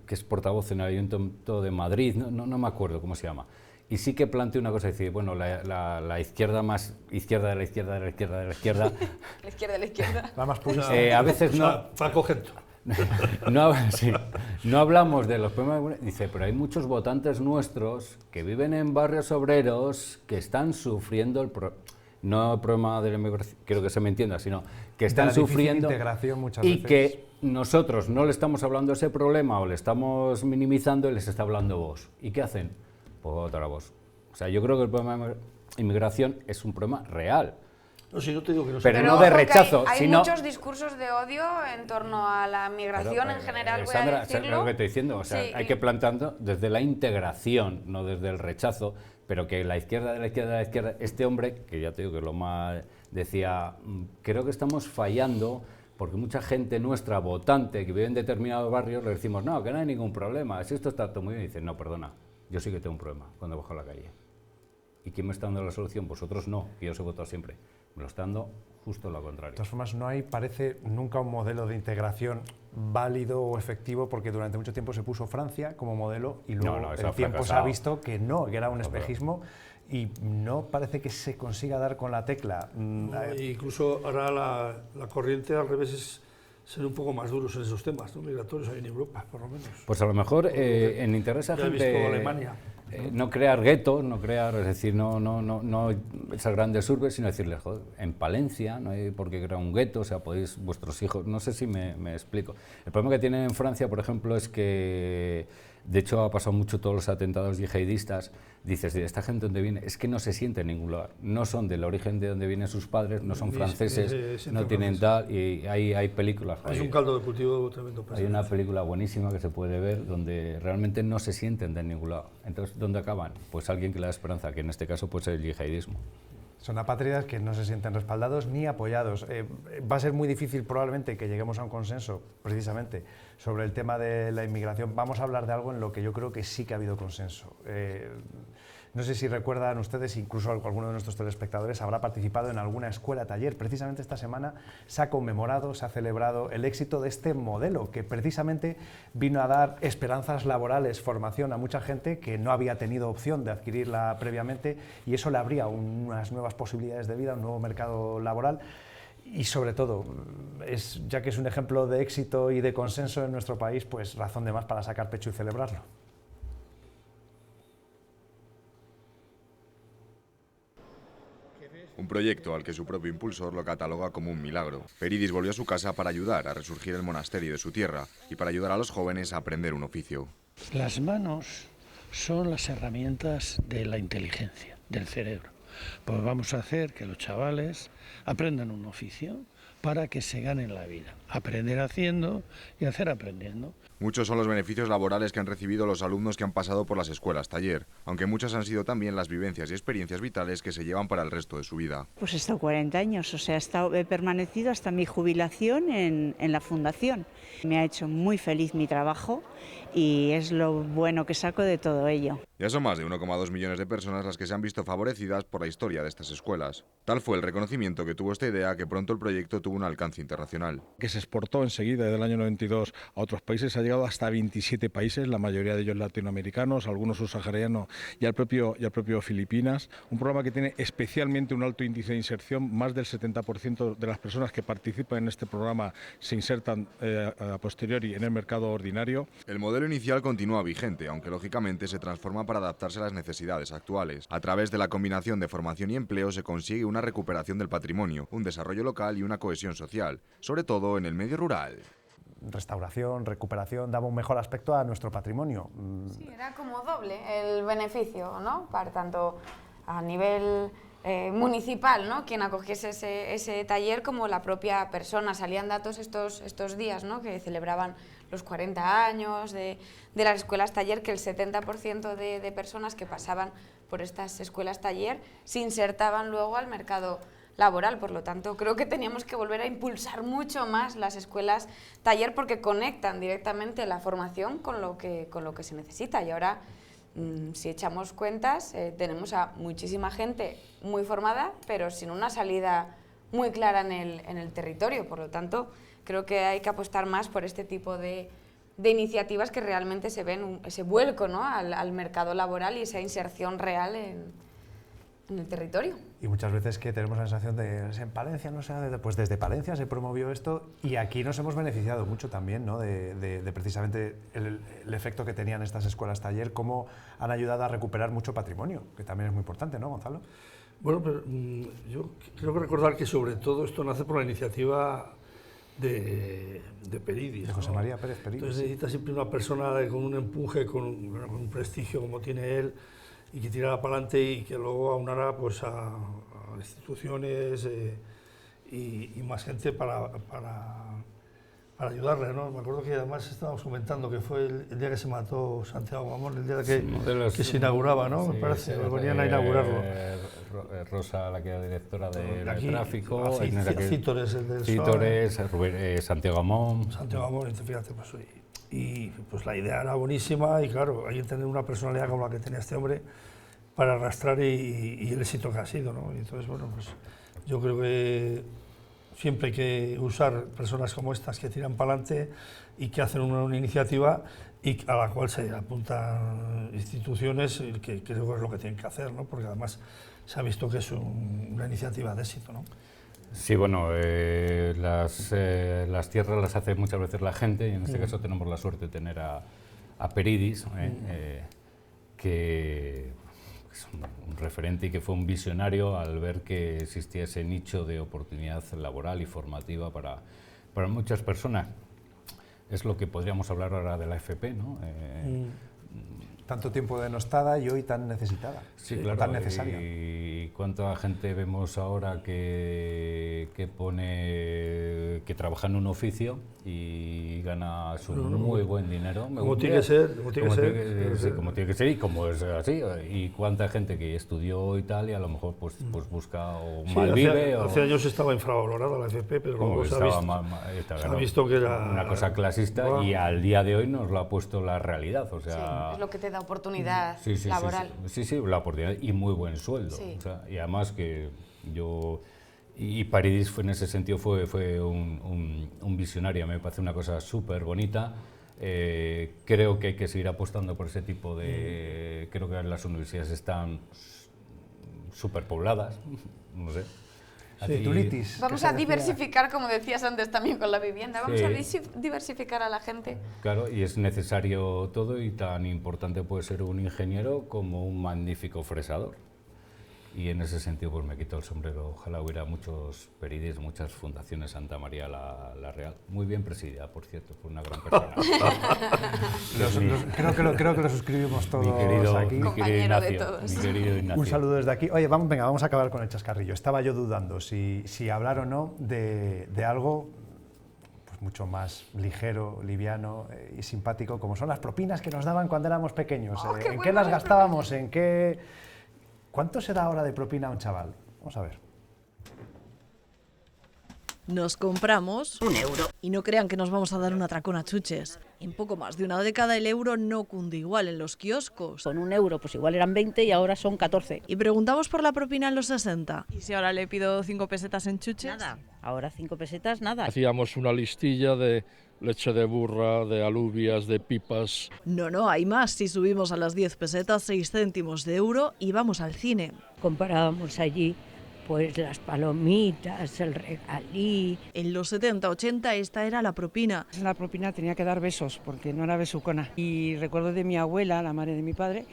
que es portavoz en el Ayuntamiento de Madrid, no me acuerdo cómo se llama. Y sí que planteó una cosa, decir, bueno, la izquierda más izquierda de la izquierda de la izquierda de la izquierda. La izquierda de la izquierda. La más purista. A veces no. Paco Gento. No hablamos de los problemas. Dice, pero hay muchos votantes nuestros que viven en barrios obreros que están sufriendo no el problema de la inmigración, quiero que se me entienda, sino que están sufriendo integración muchas y veces. Que nosotros no le estamos hablando de ese problema o le estamos minimizando y les está hablando vos. ¿Y qué hacen? Pues votar a vos. O sea, yo creo que el problema de inmigración es un problema real. No, si no te digo que no, pero no de rechazo. Hay muchos discursos de odio en torno a la migración en general, Sandra, voy a decirlo. Es lo que estoy diciendo, o sea, sí, hay que plantearlo desde la integración, no desde el rechazo, pero que la izquierda de la izquierda de la izquierda, este hombre, que ya te digo que lo más decía, creo que estamos fallando porque mucha gente nuestra, votante, que vive en determinados barrios, le decimos, no, que no hay ningún problema, si esto está todo muy bien, y dicen, no, perdona, yo sí que tengo un problema cuando bajo a la calle. ¿Y quién me está dando la solución? Vosotros no, que yo os he votado siempre. Me lo está dando justo lo contrario. De todas formas, no hay, parece, nunca un modelo de integración válido o efectivo, porque durante mucho tiempo se puso Francia como modelo y luego el tiempo se ha visto que no, que era un espejismo y no parece que se consiga dar con la tecla. No, incluso ahora la corriente al revés ser un poco más duros en esos temas, ¿no? Migratorios ahí en Europa, por lo menos. Pues a lo mejor en interés a Ya he visto gente Alemania. no crear guetos, es decir, no esas grandes urbes, sino decirles, joder, en Palencia no hay por qué crear un gueto, o sea, podéis, vuestros hijos, no sé si me explico. El problema que tienen en Francia, por ejemplo, es que, de hecho, ha pasado mucho todos los atentados yihadistas. Dices, ¿esta gente dónde viene? Es que no se siente en ningún lugar. No son del origen de donde vienen sus padres, no son franceses, no tienen tal, y hay películas. Es un caldo de cultivo tremendo. Hay una película buenísima que se puede ver donde realmente no se sienten de ningún lado. Entonces, ¿dónde acaban? Pues alguien que le da esperanza, que en este caso puede ser el yihadismo. Son apátridas que no se sienten respaldados ni apoyados. Va a ser muy difícil probablemente que lleguemos a un consenso precisamente sobre el tema de la inmigración. Vamos a hablar de algo en lo que yo creo que sí que ha habido consenso. No sé si recuerdan ustedes, incluso alguno de nuestros telespectadores habrá participado en alguna escuela taller. Precisamente esta semana se ha conmemorado, se ha celebrado el éxito de este modelo que precisamente vino a dar esperanzas laborales, formación a mucha gente que no había tenido opción de adquirirla previamente, y eso le abría unas nuevas posibilidades de vida, un nuevo mercado laboral. Y sobre todo, ya que es un ejemplo de éxito y de consenso en nuestro país, pues razón de más para sacar pecho y celebrarlo. Un proyecto al que su propio impulsor lo cataloga como un milagro. Peridis volvió a su casa para ayudar a resurgir el monasterio de su tierra y para ayudar a los jóvenes a aprender un oficio. Las manos son las herramientas de la inteligencia, del cerebro. Pues vamos a hacer que los chavales aprendan un oficio para que se ganen la vida. Aprender haciendo y hacer aprendiendo. Muchos son los beneficios laborales que han recibido los alumnos que han pasado por las escuelas taller, aunque muchas han sido también las vivencias y experiencias vitales que se llevan para el resto de su vida. Pues he estado 40 años, o sea, he permanecido hasta mi jubilación en la fundación. Me ha hecho muy feliz mi trabajo y es lo bueno que saco de todo ello. Ya son más de 1,2 millones de personas las que se han visto favorecidas por la historia de estas escuelas. Tal fue el reconocimiento que tuvo esta idea que pronto el proyecto tuvo un alcance internacional. Que se exportó enseguida desde el año 92 a otros países, ha llegado hasta 27 países, la mayoría de ellos latinoamericanos, algunos subsaharianos y al propio Filipinas. Un programa que tiene especialmente un alto índice de inserción, más del 70% de las personas que participan en este programa se insertan a posteriori en el mercado ordinario. El modelo inicial continúa vigente, aunque lógicamente se transforma para adaptarse a las necesidades actuales. A través de la combinación de formación y empleo se consigue una recuperación del patrimonio, un desarrollo local y una cohesión social, sobre todo en el medio rural. Restauración, recuperación, daba un mejor aspecto a nuestro patrimonio. Sí, era como doble el beneficio, ¿no? Para tanto a nivel municipal, ¿no? Quien acogiese ese taller, como la propia persona. Salían datos estos días, ¿no? Que celebraban los 40 años de las escuelas taller, que el 70% de personas que pasaban por estas escuelas taller se insertaban luego al mercado laboral. Por lo tanto, creo que teníamos que volver a impulsar mucho más las escuelas taller, porque conectan directamente la formación con lo que se necesita. Y ahora, si echamos cuentas, tenemos a muchísima gente muy formada, pero sin una salida muy clara en el territorio. Por lo tanto, creo que hay que apostar más por este tipo de iniciativas que realmente se ven ese vuelco, ¿no? al mercado laboral y esa inserción real en el territorio. Y muchas veces que tenemos la sensación de en Palencia, no sé, pues desde Palencia se promovió esto y aquí nos hemos beneficiado mucho también, ¿no? de precisamente el efecto que tenían estas escuelas taller, cómo han ayudado a recuperar mucho patrimonio, que también es muy importante, ¿no, Gonzalo? Bueno, pero yo creo que recordar que sobre todo esto nace por la iniciativa de Peridis, de José María Pérez Peridis. Entonces necesita siempre una persona con un empuje, con un prestigio como tiene él, y que tirara para adelante y que luego aunara pues, a instituciones y más gente para ayudarle, ¿no? Me acuerdo que además estábamos comentando que fue el día que se mató Santiago Gamón, el día que se inauguraba, ¿no? Sí, Me parece, sí, venían a inaugurarlo. Rosa, la que era directora de tráfico, Cítores, el del Cítores, Santiago Gamón. Santiago Gamón, fíjate, pues, y pues la idea era buenísima y claro, hay que tener una personalidad como la que tenía este hombre para arrastrar y el éxito que ha sido, ¿no? Y entonces, bueno, pues yo creo que siempre hay que usar personas como estas que tiran para adelante y que hacen una iniciativa y a la cual se apuntan instituciones que creo que es lo que tienen que hacer, ¿no? Porque además se ha visto que es una iniciativa de éxito, ¿no? Sí, bueno, las tierras las hace muchas veces la gente y en este caso tenemos la suerte de tener a Peridis, que es un referente y que fue un visionario al ver que existía ese nicho de oportunidad laboral y formativa para muchas personas. Es lo que podríamos hablar ahora de la FP, ¿no? Tanto tiempo denostada y hoy tan necesitada, sí, claro, tan necesaria. Y cuánta gente vemos ahora que trabaja en un oficio y gana su muy buen dinero. Como tiene que ser, como tiene que ser y como es así. Y cuánta gente que estudió y tal y a lo mejor pues busca o malvive. Hace años estaba infravalorada la FP, pero luego se ha visto que era una cosa clasista y al día de hoy nos lo ha puesto la realidad. O sea, sí, es lo que te da oportunidad laboral. Sí, la oportunidad y muy buen sueldo. Sí. O sea, y además que yo... Y Peridis en ese sentido fue un visionario, me parece una cosa súper bonita. Creo que hay que seguir apostando por ese tipo de... Creo que las universidades están súper pobladas, no sé. Titulitis. Vamos a diversificar, como decías antes también con la vivienda, vamos a diversificar a la gente. Claro, y es necesario todo y tan importante puede ser un ingeniero como un magnífico fresador. Y en ese sentido pues me quito el sombrero. Ojalá hubiera muchos Peridis, muchas fundaciones Santa María la Real. Muy bien presidida, por cierto, fue una gran persona. Creo que lo suscribimos todos aquí. Mi querido Ignacio. Un saludo desde aquí. Oye, vamos a acabar con el chascarrillo. Estaba yo dudando si hablar o no de algo pues mucho más ligero, liviano y simpático, como son las propinas que nos daban cuando éramos pequeños. ¿En qué las gastábamos? ¿En qué...? ¿Cuánto se da ahora de propina a un chaval? Vamos a ver. Nos compramos €1. Y no crean que nos vamos a dar un atracón a chuches. En poco más de una década el euro no cunde igual en los kioscos. Con €1 pues igual eran 20 y ahora son 14. Y preguntamos por la propina en los 60. ¿Y si ahora le pido 5 pesetas en chuches? Nada. Ahora 5 pesetas, nada. Hacíamos una listilla de leche de burra, de alubias, de pipas. No, hay más. Si subimos a las 10 pesetas, 6 céntimos de euro y vamos al cine. Comparábamos allí pues las palomitas, el regalí. En los 70-80 esta era la propina. La propina tenía que dar besos porque no era besucona. Y recuerdo de mi abuela, la madre de mi padre,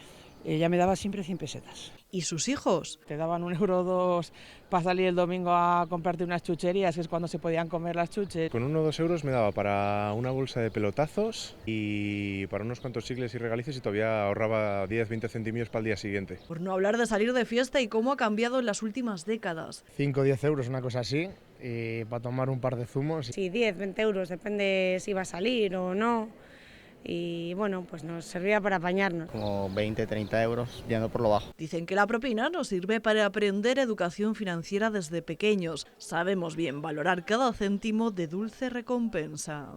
ella me daba siempre 100 pesetas. ¿Y sus hijos? Te daban €1 o €2 para salir el domingo a comprarte unas chucherías, que es cuando se podían comer las chuches. Con €1 o €2 me daba para una bolsa de pelotazos y para unos cuantos chicles y regalices y todavía ahorraba 10-20 centimillos para el día siguiente. Por no hablar de salir de fiesta y cómo ha cambiado en las últimas décadas. 5 o 10 euros, una cosa así, y para tomar un par de zumos. Sí, 10-20 euros, depende si va a salir o no. Y bueno, pues nos servía para apañarnos. Como 20-30 euros, yendo por lo bajo. Dicen que la propina nos sirve para aprender educación financiera desde pequeños. Sabemos bien valorar cada céntimo de dulce recompensa.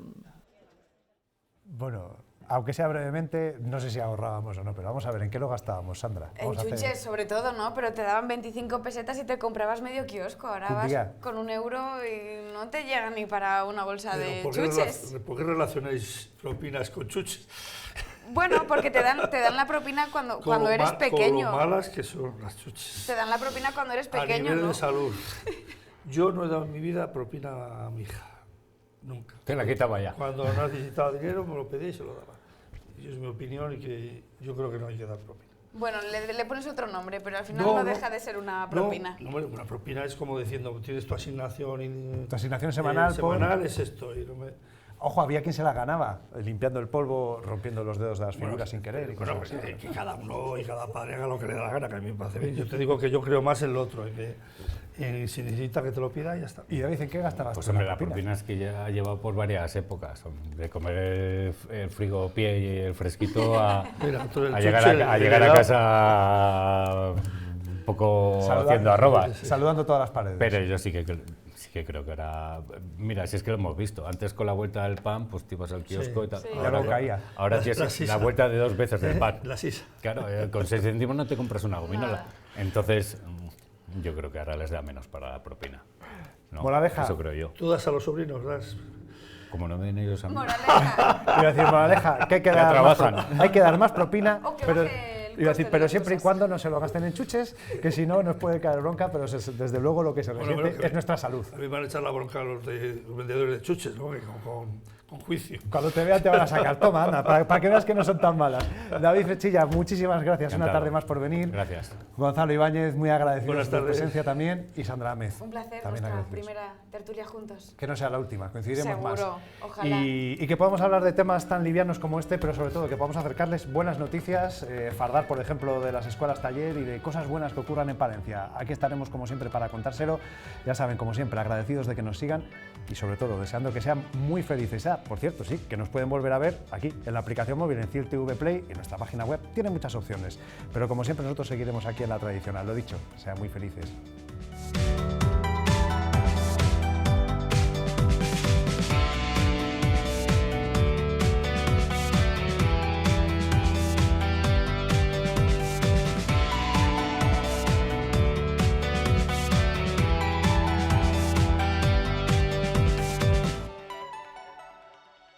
Bueno, aunque sea brevemente, no sé si ahorrábamos o no, pero vamos a ver, ¿en qué lo gastábamos, Sandra? En chuches, sobre todo, ¿no? Pero te daban 25 pesetas y te comprabas medio kiosco. Ahora vas con €1 y no te llega ni para una bolsa de chuches. ¿Por qué relacionáis propinas con chuches? Bueno, porque te dan la propina cuando eres pequeño. Con lo malas que son las chuches. Te dan la propina cuando eres pequeño, a nivel ¿no? de salud. Yo no he dado en mi vida propina a mi hija. Nunca. Te la quitaba ya. Cuando necesitaba dinero me lo pedía y se lo daba. Y es mi opinión y que yo creo que no hay que dar propina. Bueno, le pones otro nombre, pero al final no deja de ser una propina. No, una propina es como diciendo, tienes tu asignación... Tu asignación semanal. Semanal es esto. Ojo, había quien se la ganaba, limpiando el polvo, rompiendo los dedos de las figuras sin querer. Bueno, que cada uno y cada padre haga lo que le da la gana, que a mí me parece bien. Yo te digo que yo creo más en lo otro, si necesita que te lo pida, ya está. ¿Y David, en qué gastabas? Pues hombre, la propina es que ya ha llevado por varias épocas, de comer el frigopié y el fresquito a llegar a casa un poco haciendo arrobas. Saludando todas las paredes. Pero yo sí que creo que era... Mira, si es que lo hemos visto. Antes con la vuelta del pan, pues te ibas al kiosco y tal. Sí. Ahora caía. Ahora tienes la vuelta de 2 veces del pan. La sisa. Claro, con 6 céntimos no te compras una gominola. Entonces, yo creo que ahora les da menos para la propina. ¿No? Moraleja. Eso creo yo. Tú das a los sobrinos, das... Como no ven ellos a mí. Moraleja. Quiero decir, moraleja, que hay que dar más propina. O que baje el Iba a decir, pero siempre y cuando no se lo gasten en chuches, que si no nos puede caer bronca, pero desde luego lo que se resiente es nuestra salud. A mí me van a echar la bronca los vendedores de chuches, ¿no? Con juicio. Cuando te vean te van a sacar. Toma, anda, para que veas que no son tan malas. David Frechilla, muchísimas gracias. Encantado. Una tarde más por venir. Gracias. Gonzalo Ibáñez, muy agradecido por tu presencia también. Y Sandra Amez. Un placer, también nuestra agradecidos. primera tertulia juntos. Que no sea la última, coincidiremos Seguro, más. ojalá. Y que podamos hablar de temas tan livianos como este, pero sobre todo que podamos acercarles buenas noticias, fardar, por ejemplo, de las escuelas taller y de cosas buenas que ocurran en Palencia. Aquí estaremos, como siempre, para contárselo. Ya saben, como siempre, agradecidos de que nos sigan y, sobre todo, deseando que sean muy felices. Por cierto, sí, que nos pueden volver a ver aquí, en la aplicación móvil, en CIR TV Play, en nuestra página web. Tiene muchas opciones, pero como siempre, nosotros seguiremos aquí en la tradicional. Lo dicho, sean muy felices.